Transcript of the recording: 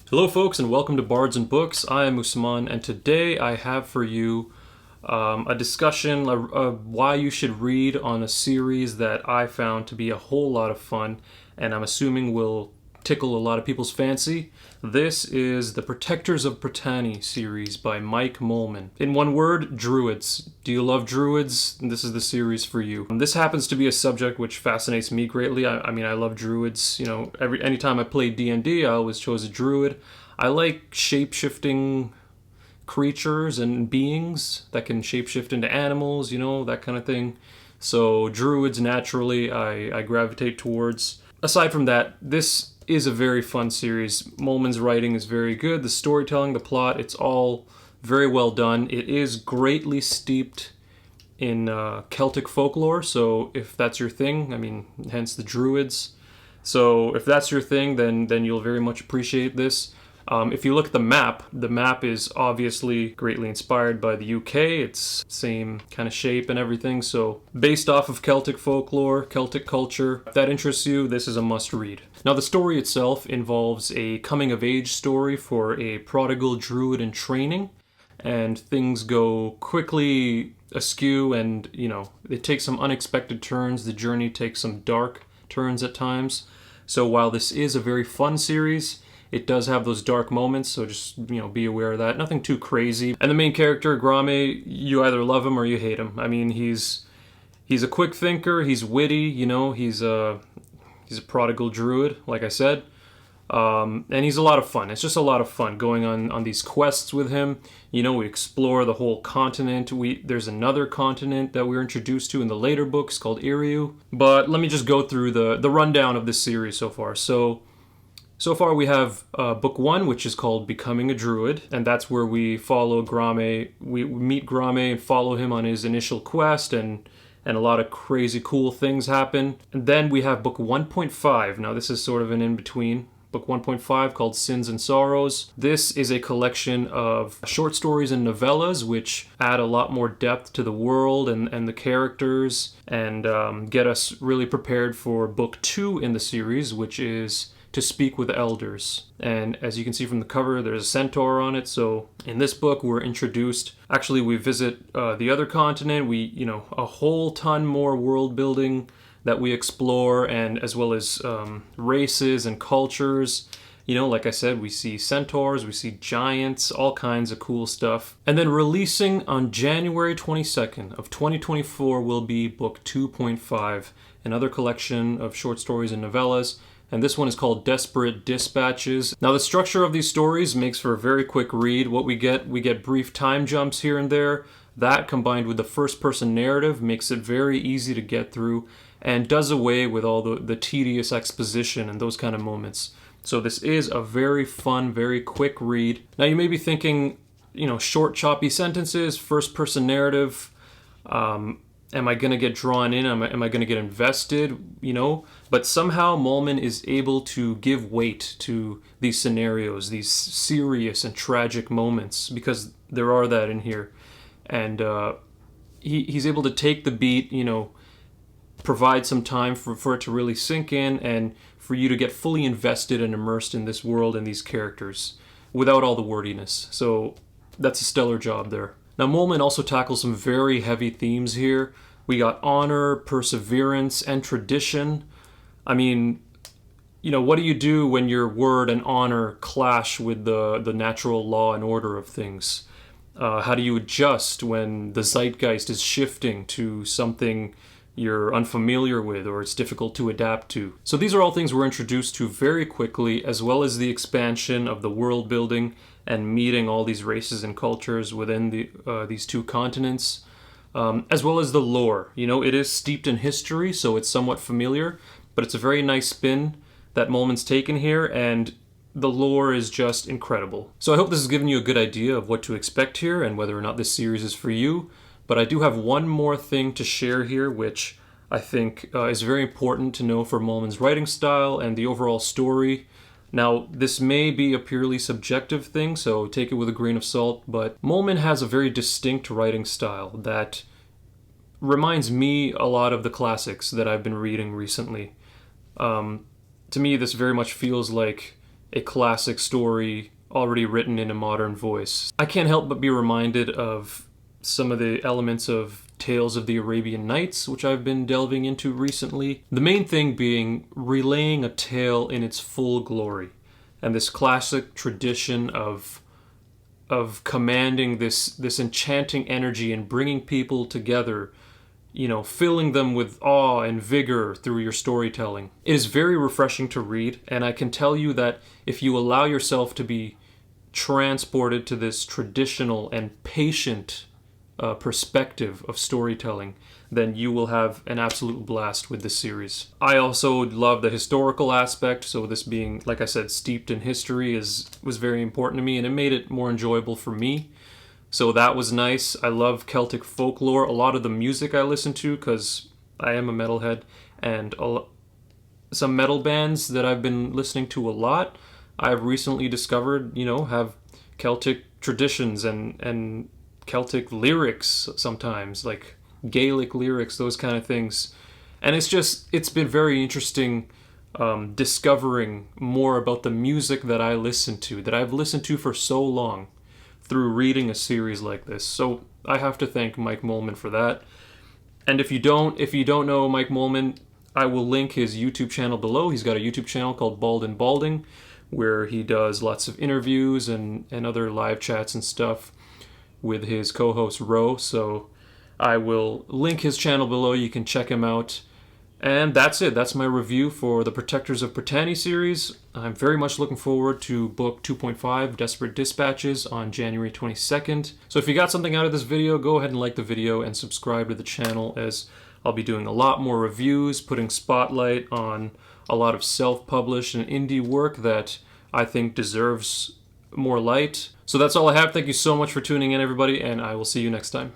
Hello folks and welcome to Bards and Books. I am Usman and today I have for you a discussion of why you should read on a series that I found to be a whole lot of fun and I'm assuming will tickle a lot of people's fancy. This is the Protectors of Pretanni series by Mike Mollman. In one word, Druids. Do you love Druids? This is the series for you. This happens to be a subject which fascinates me greatly. I mean, I love Druids. You know, anytime I played D&D, I always chose a Druid. I like shape-shifting creatures and beings that can shapeshift into animals, you know, that kind of thing. So Druids, naturally, I gravitate towards. Aside from that, this is a very fun series. Mollman's writing is very good. The storytelling, the plot, it's all very well done. It is greatly steeped in Celtic folklore, so if that's your thing, I mean, hence the Druids. So if that's your thing, then you'll very much appreciate this. If you look at the map is obviously greatly inspired by the UK. It's same kind of shape and everything. So based off of Celtic folklore, Celtic culture, if that interests you, this is a must read. Now the story itself involves a coming of age story for a prodigal druid in training, and things go quickly askew and, you know, it takes some unexpected turns. The journey takes some dark turns at times. So while this is a very fun series, it does have those dark moments, so just, you know, be aware of that. Nothing too crazy. And the main character, Grame, you either love him or you hate him. I mean, he's a quick thinker, he's witty, you know, he's a prodigal druid, like I said. And he's a lot of fun. It's just a lot of fun going on these quests with him. You know, we explore the whole continent. There's another continent that we're introduced to in the later books called Iriu. But let me just go through the rundown of this series so far. So far we have book 1, which is called Becoming a Druid, and that's where we follow Grame. We meet Grame and follow him on his initial quest, and a lot of crazy cool things happen. And then we have book 1.5. Now this is sort of an in-between. Book 1.5 called Sins and Sorrows. This is a collection of short stories and novellas which add a lot more depth to the world and the characters, and get us really prepared for book 2 in the series, which is To Speak with Elders. And as you can see from the cover, there's a centaur on it. So in this book, we're introduced, actually we visit the other continent. We, you know, a whole ton more world building that we explore, and as well as races and cultures. You know, like I said, we see centaurs, we see giants, all kinds of cool stuff. And then releasing on January 22nd of 2024 will be book 2.5, another collection of short stories and novellas. And this one is called Desperate Dispatches. Now the structure of these stories makes for a very quick read. What we get brief time jumps here and there. That combined with the first person narrative makes it very easy to get through and does away with all the tedious exposition and those kind of moments. So this is a very fun, very quick read. Now you may be thinking, you know, short choppy sentences, first person narrative, am I going to get drawn in? Am I going to get invested? You know, but somehow Mollman is able to give weight to these scenarios, these serious and tragic moments, because there are that in here. And he's able to take the beat, you know, provide some time for it to really sink in and for you to get fully invested and immersed in this world and these characters without all the wordiness. So that's a stellar job there. Now, Mollman also tackles some very heavy themes here. We got honor, perseverance, and tradition. I mean, you know, what do you do when your word and honor clash with the natural law and order of things? How do you adjust when the zeitgeist is shifting to something you're unfamiliar with or it's difficult to adapt to? So these are all things we're introduced to very quickly, as well as the expansion of the world building and meeting all these races and cultures within these two continents, as well as the lore. You know, it is steeped in history, so it's somewhat familiar, but it's a very nice spin that Mollman's taken here, and the lore is just incredible. So I hope this has given you a good idea of what to expect here and whether or not this series is for you. But I do have one more thing to share here, which I think is very important to know for Mollman's writing style and the overall story. Now, this may be a purely subjective thing, so take it with a grain of salt, but Mollman has a very distinct writing style that reminds me a lot of the classics that I've been reading recently. To me, this very much feels like a classic story already written in a modern voice. I can't help but be reminded of some of the elements of Tales of the Arabian Nights, which I've been delving into recently. The main thing being relaying a tale in its full glory, and this classic tradition of commanding this enchanting energy and bringing people together, you know, filling them with awe and vigor through your storytelling. It is very refreshing to read, and I can tell you that if you allow yourself to be transported to this traditional and patient perspective of storytelling, then you will have an absolute blast with this series. I also love the historical aspect, so this being, like I said, steeped in history was very important to me, and it made it more enjoyable for me. So that was nice. I love Celtic folklore. A lot of the music I listen to, because I am a metalhead, and some metal bands that I've been listening to a lot, I've recently discovered, you know, have Celtic traditions and Celtic lyrics sometimes, like Gaelic lyrics, those kind of things. And it's been very interesting discovering more about the music that I listen to, that I've listened to for so long, through reading a series like this. So I have to thank Mike Mollman for that. And if you don't know Mike Mollman, I will link his YouTube channel below. He's got a YouTube channel called Bald and Balding, where he does lots of interviews and other live chats and stuff with his co-host Ro. So I will link his channel below. You can check him out. And that's it. That's my review for the Protectors of Pretanni series. I'm very much looking forward to book 2.5, Desperate Dispatches, on January 22nd. So if you got something out of this video, go ahead and like the video and subscribe to the channel, as I'll be doing a lot more reviews, putting spotlight on a lot of self-published and indie work that I think deserves more light. So that's all I have. Thank you so much for tuning in, everybody, and I will see you next time.